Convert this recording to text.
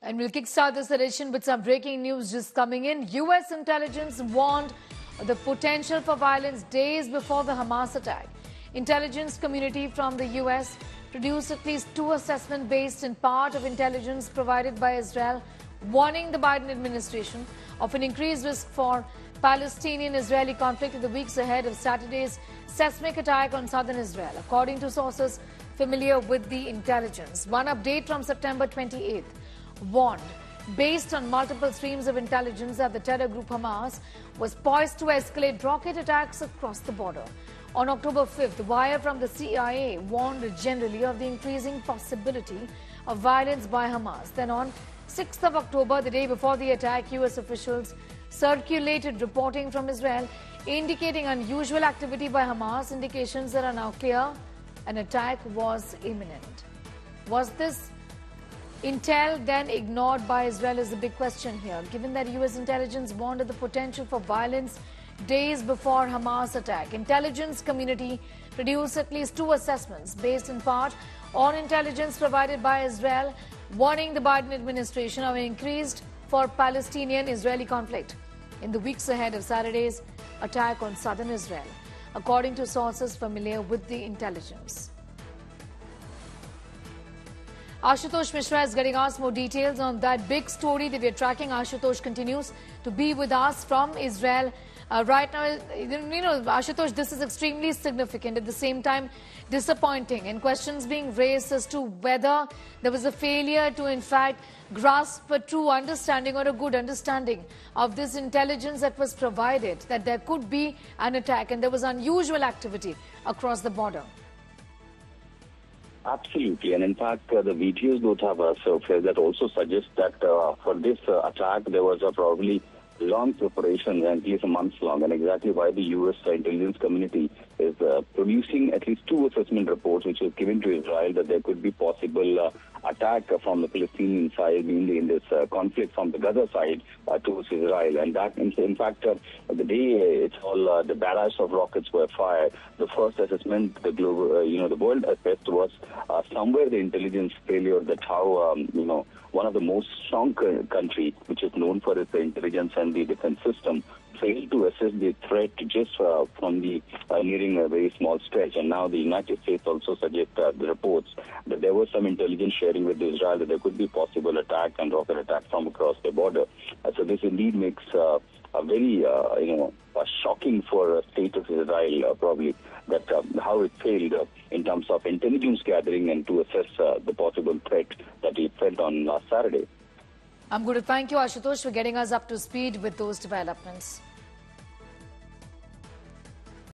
And we'll kickstart this edition with some breaking news just coming in. U.S. intelligence warned of the potential for violence days before the Hamas attack. Intelligence community from the U.S. produced at least two assessments based in part of intelligence provided by Israel, warning the Biden administration of an increased risk for Palestinian-Israeli conflict in the weeks ahead of Saturday's seismic attack on southern Israel, according to sources familiar with the intelligence. One update from September 28th warned, based on multiple streams of intelligence, that the terror group Hamas was poised to escalate rocket attacks across the border. On October 5th, the wire from the CIA warned generally of the increasing possibility of violence by Hamas. Then on 6th of October, the day before the attack, U.S. officials circulated reporting from Israel indicating unusual activity by Hamas, indications that are now clear an attack was imminent. Was this intel then ignored by Israel is the big question here, given that U.S. intelligence warned of the potential for violence days before Hamas attack. Intelligence community produced at least two assessments based in part on intelligence provided by Israel, warning the Biden administration of an increased for Palestinian-Israeli conflict in the weeks ahead of Saturday's attack on southern Israel, according to sources familiar with the intelligence. Ashutosh Mishra is getting us more details on that big story that we're tracking. Ashutosh continues to be with us from Israel. Right now, Ashutosh, this is extremely significant, at the same time disappointing, and questions being raised as to whether there was a failure to, in fact, grasp a true understanding or a good understanding of this intelligence that was provided, that there could be an attack and there was unusual activity across the border. Absolutely, and in fact, the videos that have surfaced that also suggest that for this attack there was a probably long preparation, at least a month long, and exactly why the U.S. intelligence community is producing at least two assessment reports which was given to Israel that there could be possible attack from the Palestinian side, mainly in this conflict from the Gaza side towards Israel. And that, in fact, the day it's all the barrage of rockets were fired, the first assessment, the global, the world assessed was somewhere the intelligence failure, that how, one of the most strong country, which is known for its intelligence and the defense system, failed to assess the threat just from the nearing a very small stretch. And now the United States also suggests the reports that there was some intelligence sharing with Israel that there could be possible attack and rocket attack from across the border. So this indeed makes a very, shocking for a state of Israel, probably, that how it failed in terms of intelligence gathering and to assess the possible threat that it felt on last Saturday. I'm going to thank you, Ashutosh, for getting us up to speed with those developments.